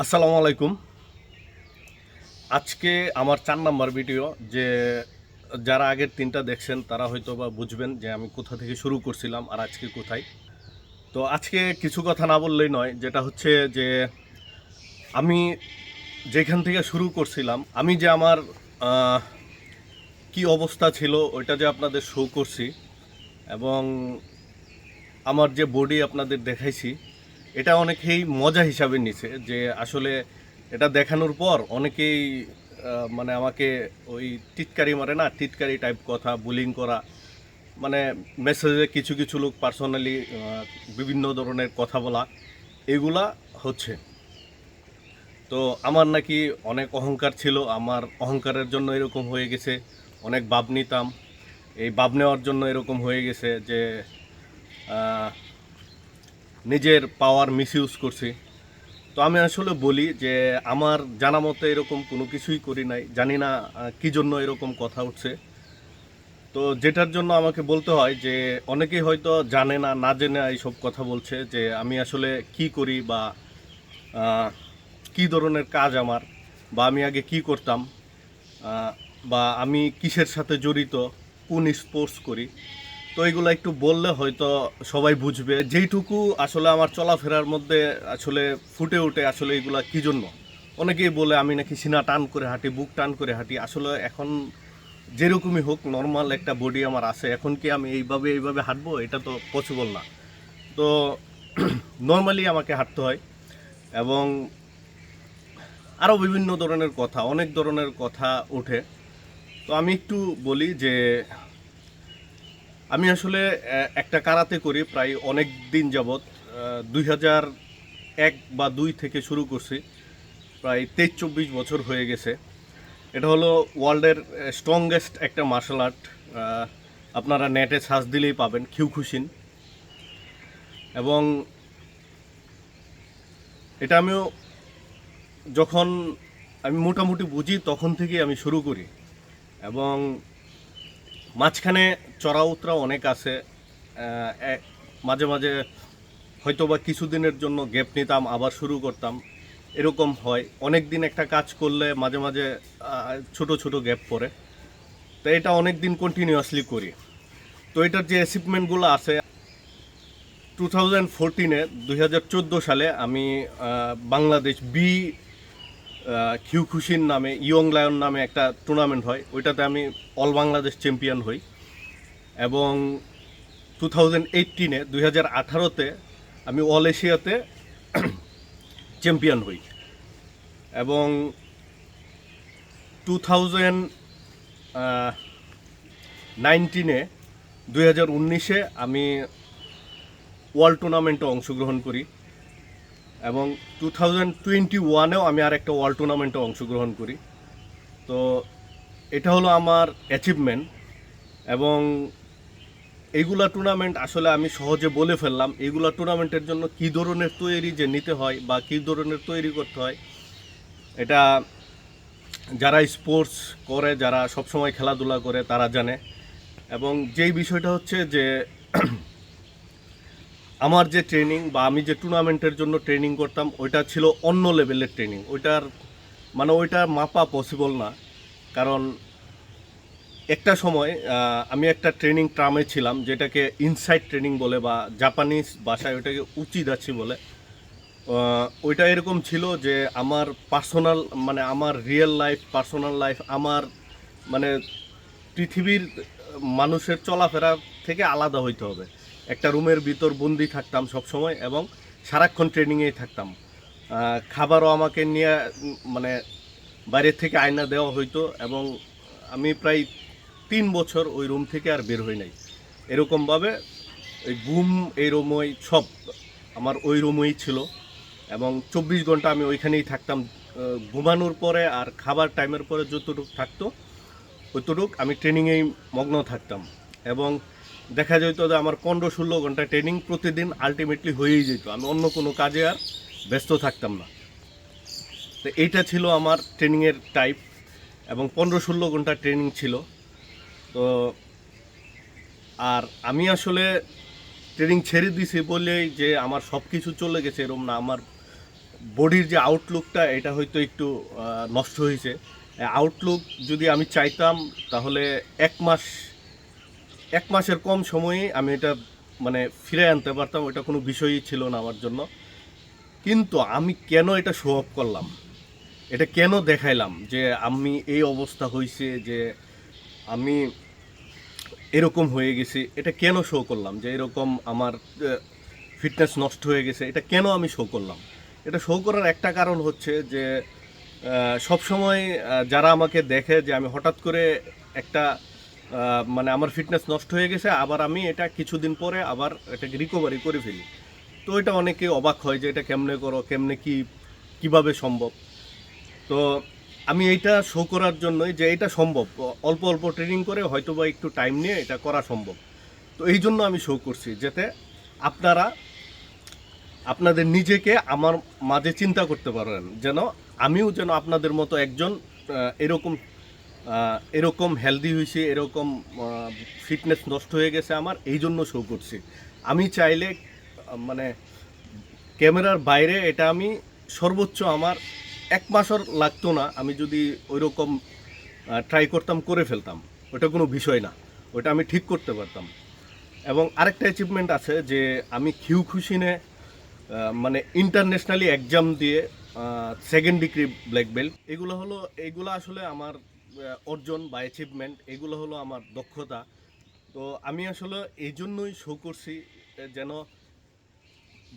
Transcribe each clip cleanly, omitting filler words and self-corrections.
আসসালামু আলাইকুম। আজকে আমার ৪ নাম্বার ভিডিও। যারা আগের ৩টা দেখছেন তারা হয়তোবা বুঝবেন যে আমি কোথা থেকে শুরু করছিলাম আর আজকে কোথায়। তো আজকে কিছু কথা না বললেই নয়। যেটা হচ্ছে যে আমি যেখান থেকে শুরু করছিলাম, আমি যে আমার আ কি অবস্থা ছিল ওইটা যে আপনাদের শো করছি এবং আমার যে বডি আপনাদের দেখাইছি, এটা অনেকেই মজা হিসাবে নিছে যে আসলে এটা দেখানোর পর অনেকেই মানে আমাকে ওই টিটকারি মারে না, টিটকারি টাইপ কথা, বুলিং করা, মানে মেসেজে কিছু কিছু লোক পার্সোনালি বিভিন্ন ধরনের কথা বলা, এগুলা হচ্ছে। তো আমার নাকি অনেক অহংকার ছিল, আমার অহংকারের জন্য এরকম হয়ে গেছে। অনেক ভাব নিতাম, এই ভাব নেওয়ার জন্য এরকম হয়ে গেছে যে আহ, নিজের পাওয়ার মিসইউজ করছি। তো আমি আসলে বলি যে আমার জানা মতে এরকম কোনো কিছুই করি নাই, জানি না কী জন্য এরকম কথা উঠছে। তো যেটার জন্য আমাকে বলতে হয় যে অনেকেই হয়তো জানে না, না জেনে এইসব কথা বলছে যে আমি আসলে কি করি বা কি ধরনের কাজ আমার, বা আমি আগে কি করতাম, আহ, বা আমি কিসের সাথে জড়িত, কোন স্পোর্টস করি। তো এগুলো একটু বললে হয়তো সবাই বুঝবে যেইটুকু আসলে আমার চলাফেরার মধ্যে আসলে ফুটে ওঠে আসলে এগুলা কী জন্য। অনেকেই বলে আমি নাকি সিনা টান করে হাঁটি, বুক টান করে হাঁটি। আসলে এখন যেরকমই হোক, নর্মাল একটা বডি আমার আছে, এখন কি আমি এইভাবে এইভাবে হাঁটবো? এটা তো পসিবল না। তো নর্মালি আমাকে হাঁটতে হয় এবং আরও বিভিন্ন ধরনের কথা, অনেক ধরনের কথা ওঠে। তো আমি একটু বলি যে আমি আসলে একটা কারাতে করি প্রায় অনেক দিন যাবৎ। 2001 বা 2 থেকে শুরু করছি, প্রায় 23-24 বছর হয়ে গেছে। এটা হলো ওয়ার্ল্ডের স্ট্রংগেস্ট একটা মার্শাল আর্ট। আপনারা নেটে সার্চ দিলেই পাবেন, কিয়োকুশিন। এবং এটা আমিও যখন আমি মোটামুটি বুঝি তখন থেকেই আমি শুরু করি এবং মাঝখানে চড়া উতরা অনেক আছে। মাঝে মাঝে হয়তো বা কিছুদিনের জন্য গ্যাপ নিতাম, আবার শুরু করতাম, এরকম হয়। অনেক দিন একটা কাজ করলে মাঝে মাঝে ছোট ছোট গ্যাপ পড়ে। তো এটা অনেক দিন কন্টিনিউয়াসলি করি। তো এটার যে অ্যাচিভমেন্টগুলো আছে, 2014-এ 2014 সালে আমি বাংলাদেশ বি কিয়োকুশিন নামে, ইয়ং লায়ন নামে একটা টুর্নামেন্ট হয়, ওইটাতে আমি অল বাংলাদেশ চ্যাম্পিয়ন হই। এবং 2018-এ 2018-তে আমি অল এশিয়াতে চ্যাম্পিয়ন হই। এবং 2019-এ 2019-এ আমি ওয়ার্ল্ড টুর্নামেন্টে অংশগ্রহণ করি এবং 2021-এও আমি আর একটা ওয়ার্ল্ড টুর্নামেন্টে অংশগ্রহণ করি। তো এটা হলো আমার অ্যাচিভমেন্ট। এবং এইগুলা টুর্নামেন্ট আসলে আমি সহজে বলে ফেললাম। এইগুলা টুর্নামেন্টের জন্য কী ধরনের তৈরি যে নিতে হয় বা কী ধরনের তৈরি করতে হয়, এটা যারা স্পোর্টস করে, যারা সবসময় খেলাধুলা করে তারা জানে। এবং যেই বিষয়টা হচ্ছে যে আমার যে ট্রেনিং বা আমি যে টুর্নামেন্টের জন্য ট্রেনিং করতাম, ওইটা ছিল অন্য লেভেলের ট্রেনিং। ওইটা মাপা পসিবল না। কারণ একটা সময় আমি একটা ট্রেনিং ট্রামে ছিলাম, যেটাকে ইনসাইড ট্রেনিং বলে, বা জাপানিজ ভাষায় ওইটাকে উচিদাচ্ছি বলে। ওইটা এরকম ছিল যে আমার পার্সোনাল, মানে আমার রিয়েল লাইফ, পার্সোনাল লাইফ, আমার মানে পৃথিবীর মানুষের চলাফেরা থেকে আলাদা হইতে হবে। একটা রুমের ভিতর বন্দি থাকতাম সব সময় এবং সারাক্ষণ ট্রেনিংয়েই থাকতাম। খাবারও আমাকে নিয়ে মানে বাইরের থেকে আয়না দেওয়া হইতো এবং আমি প্রায় 3 বছর ওই রুম থেকে আর বের হই নাই। এরকমভাবে এই ঘুম, এই রুমই সব আমার ওই রুমেই ছিল এবং 24 ঘন্টা আমি ওইখানেই থাকতাম। ঘুমানোর পরে আর খাবার টাইমের পরে যতটুকু থাকতো অতটুক আমি ট্রেনিংয়েই মগ্ন থাকতাম। এবং দেখা যেত যে আমার 15-16 ঘন্টা ট্রেনিং প্রতিদিন আলটিমেটলি হয়েই যেত, আমি অন্য কোনো কাজে আর ব্যস্ত থাকতাম না। তো এইটা ছিল আমার ট্রেনিংয়ের টাইপ এবং 15-16 ঘন্টা ট্রেনিং ছিল। তো আর আমি আসলে ট্রেনিং ছেড়ে দিছি বলেই যে আমার সব কিছু চলে গেছে এরকম না। আমার বডির যে আউটলুকটা এটা হয়তো একটু নষ্ট হয়েছে। আউটলুক যদি আমি চাইতাম তাহলে 1 মাসের কম সময়ে আমি এটা মানে ফিরে আনতে পারতাম, ওটা কোনো বিষয়ই ছিল না আমার জন্য। কিন্তু আমি কেন এটা শো অফ করলাম, এটা কেন দেখাইলাম যে আমি এই অবস্থা হয়েছে, যে আমি এরকম হয়ে গেছি, এটা কেন শো করলাম, যে এরকম আমার ফিটনেস নষ্ট হয়ে গেছে, এটা কেন আমি শো করলাম? এটা শো করার একটা কারণ হচ্ছে যে সব সময় যারা আমাকে দেখে যে আমি হঠাৎ করে একটা মানে আমার ফিটনেস নষ্ট হয়ে গেছে, আবার আমি এটা কিছুদিন পরে আবার এটাকে রিকভারি করে ফেলি। তো এটা অনেকে অবাক হয় যে এটা কেমনে করো, কেমনে কিভাবে সম্ভব। তো আমি এইটা শো করার জন্যই যে এটা সম্ভব, অল্প অল্প ট্রেনিং করে হয়তো বা একটু টাইম নিয়ে এটা করা সম্ভব। তো এই জন্য আমি শো করছি, যাতে আপনারা আপনাদের নিজেকে আমার মাঝে চিন্তা করতে পারেন, যেন আমিও যেন আপনাদের মতো একজন এরকম এরকম হেলদি হয়েছি, এরকম ফিটনেস নষ্ট হয়ে গেছে আমার, এই জন্য শো করছি। আমি চাইলে মানে ক্যামেরার বাইরে এটা আমি সর্বোচ্চ আমার 1 মাসও লাগতো না, আমি যদি ওই রকম ট্রাই করতাম, করে ফেলতাম, ওটা কোনো বিষয় না, ওটা আমি ঠিক করতে পারতাম। এবং আরেকটা অ্যাচিভমেন্ট আছে যে আমি কিউকুশিনে মানে ইন্টারন্যাশনালি এক্সাম দিয়ে 2nd ডিগ্রি ব্ল্যাক বেল্ট, এগুলো আসলে আমার অর্জন বা অ্যাচিভমেন্ট, এগুলো হলো আমার দক্ষতা। তো আমি আসলে এই জন্যই শো করছি, যেন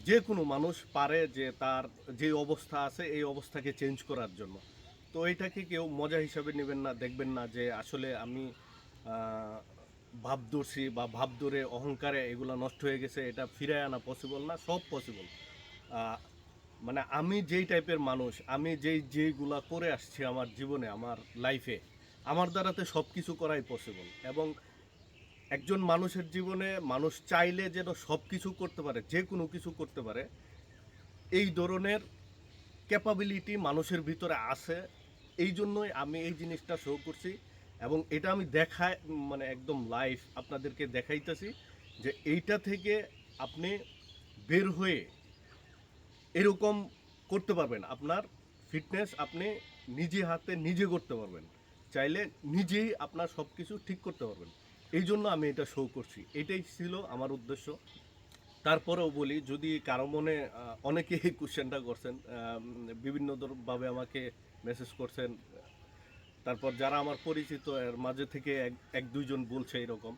যে কোনো মানুষ পারে যে তার যে অবস্থা আছে এই অবস্থাকে চেঞ্জ করার জন্য। তো এইটাকে কেউ মজা হিসাবে নেবেন না, দেখবেন না যে আসলে আমি ভাব ধরছি বা ভাব ধরে অহংকারে এগুলো নষ্ট হয়ে গেছে, এটা ফিরে আনা পসিবল না, সব পসিবল। মানে আমি যেই টাইপের মানুষ, আমি যেইগুলা করে আসছি আমার জীবনে, আমার লাইফে, আমার দ্বারাতে সব কিছু করাই পসিবল। এবং একজন মানুষের জীবনে মানুষ চাইলে যেন সব কিছু করতে পারে, যে কোনো কিছু করতে পারে, এই ধরনের ক্যাপাবিলিটি মানুষের ভিতরে আছে। এই জন্যই আমি এই জিনিসটা শো করছি, এবং এটা আমি দেখাই মানে একদম লাইভ আপনাদেরকে দেখাইতেছি যে এইটা থেকে আপনি বের হয়ে এরকম করতে পারবেন, আপনার ফিটনেস আপনি নিজে হাতে নিজে করতে পারবেন, চাইলে নিজেই আপনার সব কিছু ঠিক করতে পারবেন। এই জন্য আমি এটা শো করছি, এটাই ছিল আমার উদ্দেশ্য। তারপরেও বলি, যদি কারো মনে অনেকে এই কোশ্চেনটা করছেন, বিভিন্নভাবে আমাকে মেসেজ করছেন, তারপর যারা আমার পরিচিত এর মাঝে থেকে এক দুইজন বলছে এরকম।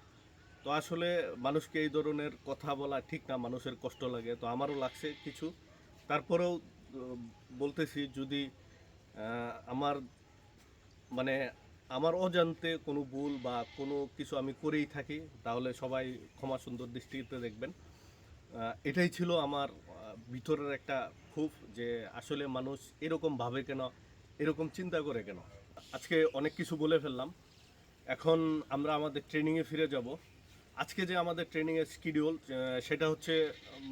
তো আসলে মানুষকে এই ধরনের কথা বলা ঠিক না, মানুষের কষ্ট লাগে, তো আমারও লাগছে কিছু। তারপরেও বলতেছি, যদি আমার মানে আমার অজান্তে কোনো ভুল বা কোনো কিছু আমি করেই থাকি, তাহলে সবাই ক্ষমা সুন্দর দৃষ্টিতে দেখবেন। এটাই ছিল আমার ভিতরের একটা ক্ষোভ, যে আসলে মানুষ এরকম ভাবে কেন, এরকম চিন্তা করে কেন। আজকে অনেক কিছু বলে ফেললাম, এখন আমরা আমাদের ট্রেনিংয়ে ফিরে যাব। আজকে যে আমাদের ট্রেনিংয়ের শিডিউল, সেটা হচ্ছে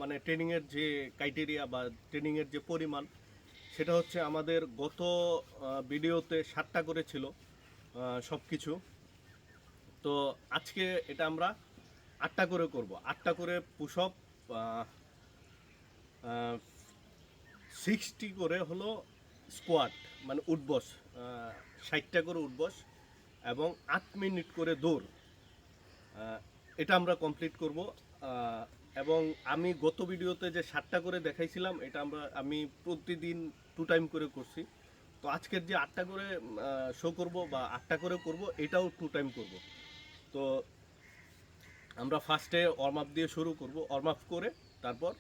মানে ট্রেনিংয়ের যে ক্রাইটেরিয়া বা ট্রেনিংয়ের যে পরিমাণ, সেটা হচ্ছে আমাদের গত ভিডিওতে 7টা করে ছিল সব কিছু। তো আজকে এটা আমরা 8টা করে করব, 8টা করে পুশ আপ, 60 করে হলো স্কোয়াট মানে উঠবস, 60টা করে উঠবস, এবং 8 মিনিট করে দৌড়, এটা আমরা কমপ্লিট করব। এবং আমি গত ভিডিওতে যে 7টা করে দেখাইছিলাম, এটা আমি প্রতিদিন 2 টাইম করে করছি। তো আজকের যে 8টা করে শো করব বা 8টা করে করব, এটাও 2 টাইম করব। তো আমরা ফার্স্টে ওয়ার্ম আপ দিয়ে শুরু করব, ওয়ার্ম আপ করে তারপর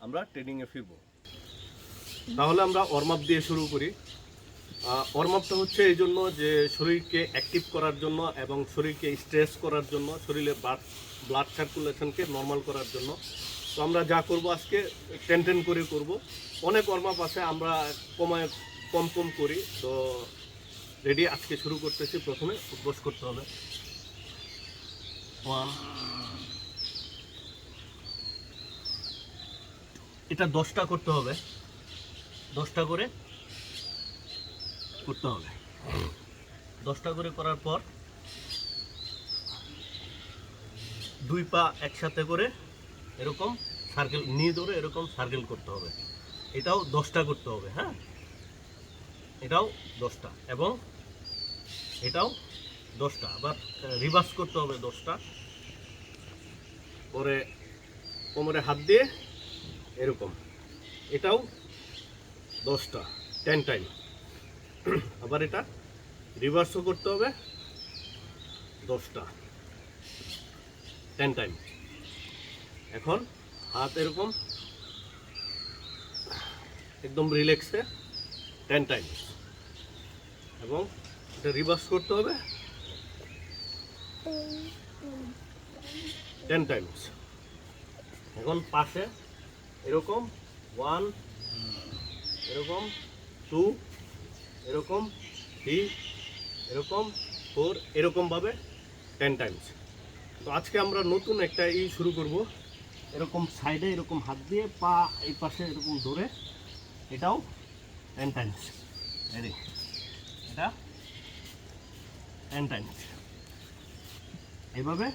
আমরা ট্রেনিংয়ে ফিরব। তাহলে আমরা ওয়ার্ম আপ দিয়ে শুরু করি। ওয়ার্ম আপটা হচ্ছে এই জন্য যে শরীরকে অ্যাক্টিভ করার জন্য এবং শরীরকে স্ট্রেস করার জন্য, শরীরে ব্লাড সার্কুলেশনকে নর্মাল করার জন্য। তো আমরা যা করব আজকে 10 করে করব। অনেক ওয়ার্ম আপ আছে, আমরা কম কম করি। তো রেডি, আজকে শুরু করতেছি। প্রথমে উঠবস করতে হবে, 1, এটা 10টা করতে হবে, 10টা করে করতে হবে। 10টা করে করার পর 2 পা একসাথে করে এরকম সার্কেল নিয়ে ধরে এরকম সার্কেল করতে হবে। এটাও 10টা করতে হবে। হ্যাঁ, এটাও 10টা এবং এটাও 10টা, আবার রিভার্স করতে হবে 10টা। পরে কোমরে হাত দিয়ে এরকম, এটাও 10টা, 10 টাইম। আবার এটা রিভার্সও করতে হবে 10টা, 10 টাইম। এখন হাত এরকম একদম রিল্যাক্সে 10 টাইম, এবং এটা রিভার্স করতে হবে 10 টাইমস। এখন পাশে এরকম 1, এরকম 2, এরকম 3, এরকম 4, এরকমভাবে 10 টাইমস। তো আজকে আমরা নতুন একটা শুরু করব। এরকম সাইডে এরকম হাত দিয়ে পা এই পাশে এরকম ধরে, এটাও 10 টাইমস। এটা 10 টাইমস, এইভাবে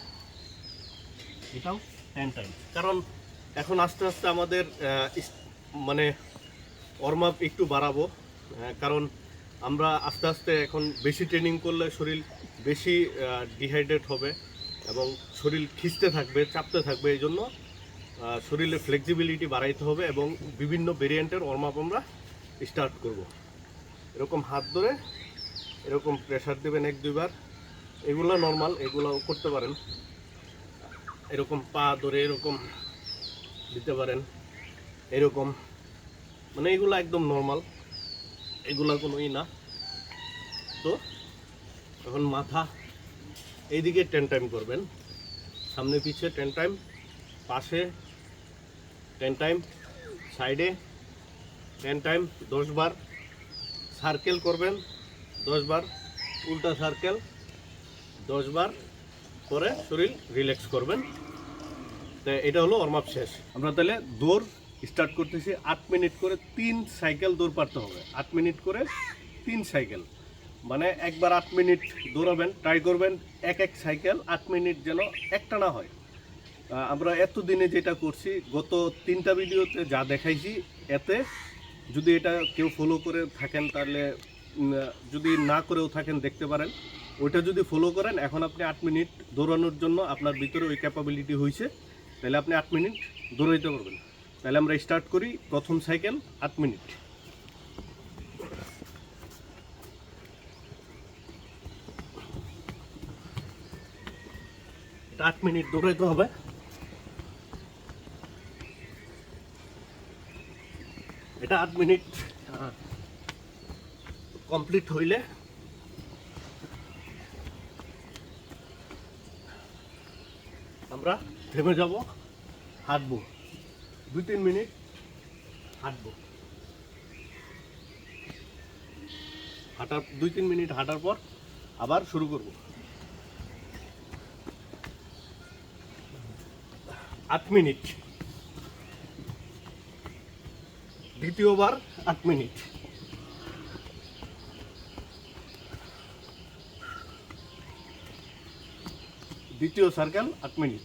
এটাও 10 টাইমস। কারণ এখন আস্তে আস্তে আমাদের মানে ওয়ার্ম আপ একটু বাড়াবো, কারণ আমরা আস্তে আস্তে এখন বেশি ট্রেনিং করলে শরীর বেশি ডিহাইড্রেট হবে এবং শরীর খিঁচতে থাকবে, চাপতে থাকবে। এই জন্য শরীরের ফ্লেক্সিবিলিটি বাড়াইতে হবে এবং বিভিন্ন ভেরিয়েন্টের ওয়ার্ম আপ আমরা স্টার্ট করব। এরকম হাত ধরে এরকম প্রেশার দেবেন 1-2 বার, এগুলো নর্মাল, এগুলো করতে পারেন। এরকম পা ধরে এরকম দিতে পারেন, এরকম, মানে এগুলো একদম নর্মাল, এগুলো কোনো না। তো এখন মাথা এইদিকে 10 টাইম করবেন, সামনে পিছে 10 টাইম, পাশে 10 টাইম, সাইডে 10 টাইম, 10 বার। সার্কেল করবেন 10 বার, উল্টা সার্কেল 10 বার করে শরীর রিল্যাক্স করবেন। তো এটা হলো ওয়ার্ম আপ শেষ। আমরা তাহলে দৌড় স্টার্ট করতেছি। 8 মিনিট করে 3 সাইকেল দৌড় পারতে হবে। 8 মিনিট করে 3 সাইকেল, মানে একবার 8 মিনিট দৌড়াবেন, ট্রাই করবেন এক সাইকেল 8 মিনিট যেন একটা না হয়। আমরা এতদিনে যেটা করছি, গত 3টা ভিডিওতে যা দেখাইছি, এতে যদি এটা কেউ ফলো করে থাকেন, তাহলে যদি না করেও থাকেন দেখতে পারেন। ওইটা যদি ফলো করেন, এখন আপনি 8 মিনিট দৌড়ানোর জন্য আপনার ভিতরে ওই ক্যাপাবিলিটি হয়েছে, তাহলে আপনি 8 মিনিট দৌড়াইতে পারবেন। তাহলে আমরা স্টার্ট করি। প্রথম সাইকেল 8 মিনিট। এটা 8 মিনিট দৌড়াইতে হবে। এটা 8 মিনিট কমপ্লিট হইলে আমরা থেমে যাব, হাঁটবো 2-3 মিনিট, হাঁটবো। হাঁটার 2-3 মিনিট হাঁটার পর আবার শুরু করব। 8 মিনিট, দ্বিতীয়বার 8 মিনিট। দ্বিতীয় সার্কেল 8 মিনিট।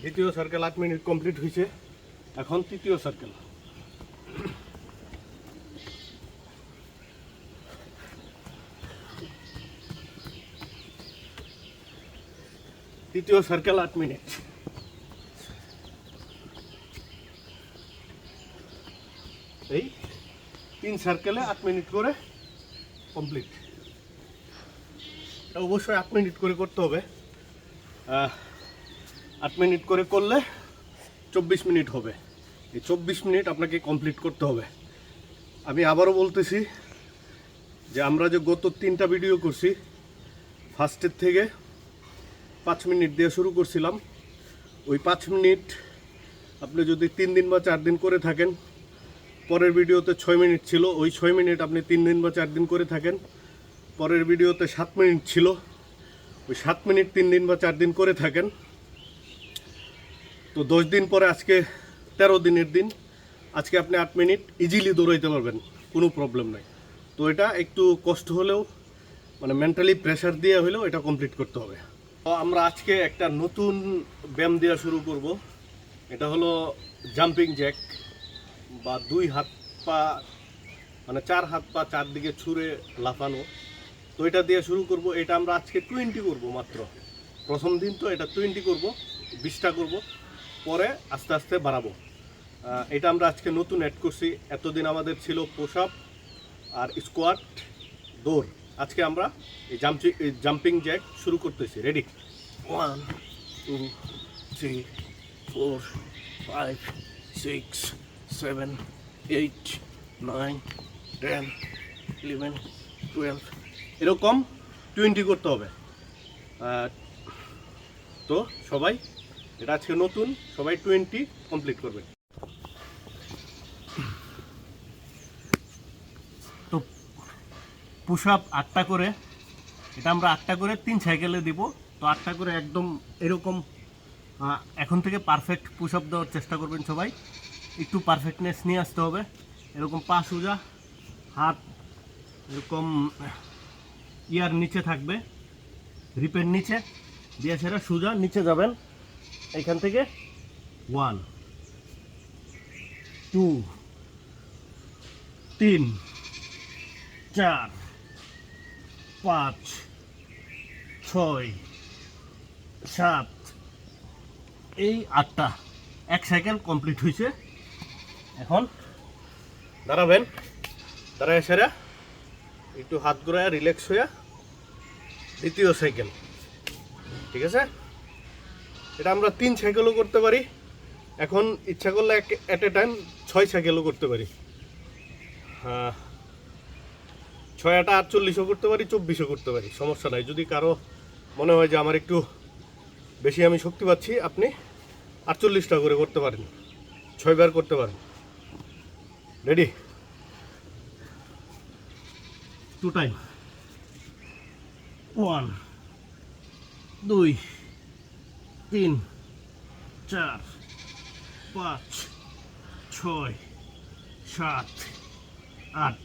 দ্বিতীয় সার্কেল 8 মিনিট কমপ্লিট হয়েছে। এখন তৃতীয় সার্কেল। তৃতীয় সার্কেল 8 মিনিট। এই 3 সার্কেলে 8 মিনিট করে কমপ্লিট। এটা অবশ্যই 8 মিনিট করে করতে হবে। 8 মিনিট করে করলে 24 মিনিট হবে। এই 24 মিনিট আপনাকে কমপ্লিট করতে হবে। আমি আবারও বলতেছি যে আমরা যে গত 3টা ভিডিও করছি, ফার্স্টের থেকে 5 মিনিট দিয়ে শুরু করছিলাম। ওই 5 মিনিট আপনি যদি 3 দিন বা 4 দিন করে থাকেন, পরের ভিডিওতে 6 মিনিট ছিল, ওই 6 মিনিট আপনি 3 দিন বা 4 দিন করে থাকেন। পরের ভিডিওতে 7 মিনিট ছিল, ওই 7 মিনিট 3 দিন বা 4 দিন করে থাকেন। তো 10 দিন পরে আজকে 13 দিনের দিন, আজকে আপনি 8 মিনিট ইজিলি দৌড়াইতে পারবেন, কোনো প্রবলেম নাই। তো এটা একটু কষ্ট হলেও, মানে মেন্টালি প্রেশার দিয়ে হলেও এটা কমপ্লিট করতে হবে। তো আমরা আজকে একটা নতুন ব্যায়াম দেওয়া শুরু করব। এটা হলো জাম্পিং জ্যাক বা 2 হাত পা মানে 4 হাত পা চারদিকে ছুঁড়ে লাফানো। তো এটা দিয়ে শুরু করব। এটা আমরা আজকে 20 করব মাত্র। প্রথম দিন তো এটা 20 করব, 20টা করব, পরে আস্তে আস্তে বাড়াবো। এটা আমরা আজকে নতুন অ্যাড করছি। এতদিন আমাদের ছিল পুশ আপ আর স্কোয়াট, দৌড়। আজকে আমরা এই জাম্পিং জ্যাক শুরু করতেছি। রেডি? 1 2 3 4 5 6 7 8 9 10 11 12 এরকম 20 করতে হবে। তো সবাই, এটা আজকে নতুন, সবাই 20 কমপ্লিট করবে। তো পুশ আপ 8টা করে, এটা আমরা 8টা করে 3 সাইকেলে দিব। তো 8টা করে একদম এরকম এখন থেকে পারফেক্ট পুশ আপ দেওয়ার চেষ্টা করবেন সবাই। একটু পারফেক্টনেস নিয়ে আসতে হবে। এরকম পা সোজা, হাত এরকম ইয়ার নিচে থাকবে, রিপের নিচে দিয়ে সেটা সোজা নিচে যাবেন। এখান থেকে 1 2 3 4 5 6 7 এই 8টা, 1 সাইকেল কমপ্লিট হয়েছে। এখন দাঁড়াবেন, দাঁড়ায় সেরা একটু হাত ঘোরায় রিল্যাক্স হয়ে দ্বিতীয় সাইকেল। ঠিক আছে? এটা আমরা 3 সাইকেলও করতে পারি। এখন ইচ্ছা করলে এট এ টাইম 6 সাইকেলও করতে পারি। 6টা 48ও করতে পারি, 24ও করতে পারি, সমস্যা নাই। যদি কারো মনে হয় যে আমার একটু বেশি আমি শক্তি পাচ্ছি, আপনি 48টা করে করতে পারেন, 6 বার করতে পারেন। রেডি? 2 টাইম। 1 2 3 4 5 6 7 8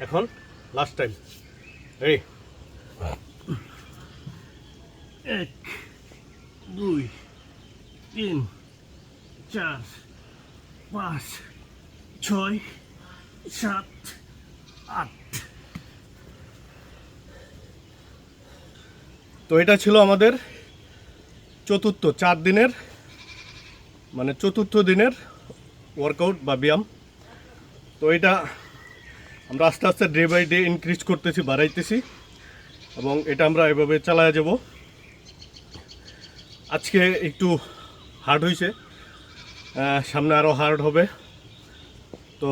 এখন লাস্ট টাইম। রেডি? 1 2 3 4 5 6 7 8। তো এটা ছিল আমাদের চতুর্থ 4 দিনের, মানে চতুর্থ দিনের ওয়ার্কআউট বা ব্যায়াম। তো এটা আমরা আস্তে আস্তে ডে বাই ডে ইনক্রিজ করতেছি, বাড়াইতেছি, এবং এটা আমরা এভাবে চালায় যাব। আজকে একটু হার্ড হয়েছে, সামনে আরও হার্ড হবে। তো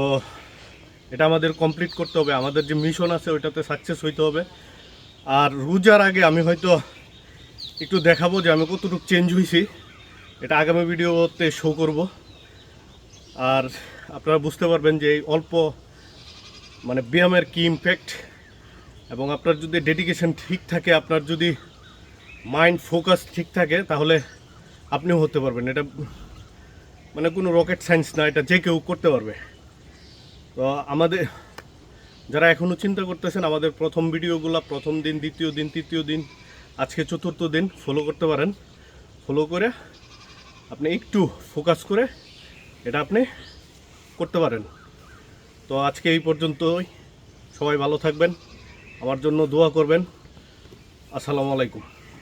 এটা আমাদের কমপ্লিট করতে হবে। আমাদের যে মিশন আছে ওইটাতে সাকসেস হইতে হবে। আর রোজার আগে আমি হয়তো একটু দেখাবো যে আমি কতটুকু চেঞ্জ হয়েছি। এটা আগামী ভিডিওতে শো করব। আর আপনারা বুঝতে পারবেন যে এই অল্প মানে ব্যায়ামের কি ইমপ্যাক্ট। এবং আপনার যদি ডেডিকেশন ঠিক থাকে, আপনার যদি মাইন্ড ফোকাস ঠিক থাকে, তাহলে আপনিও হতে পারবেন। এটা মানে কোনো রকেট সায়েন্স না, এটা যে কেউ করতে পারবে। তো আমাদের যারা এখনও চিন্তা করতেছেন, আমাদের প্রথম ভিডিওগুলো প্রথম দিন, দ্বিতীয় দিন, তৃতীয় দিন, আজকে চতুর্থ দিন ফলো করতে পারেন। ফলো করে আপনি একটু ফোকাস করে এটা আপনি করতে পারেন। তো আজকে এই পর্যন্তই। সবাই ভালো থাকবেন, আমার জন্য দোয়া করবেন। আসসালামু আলাইকুম।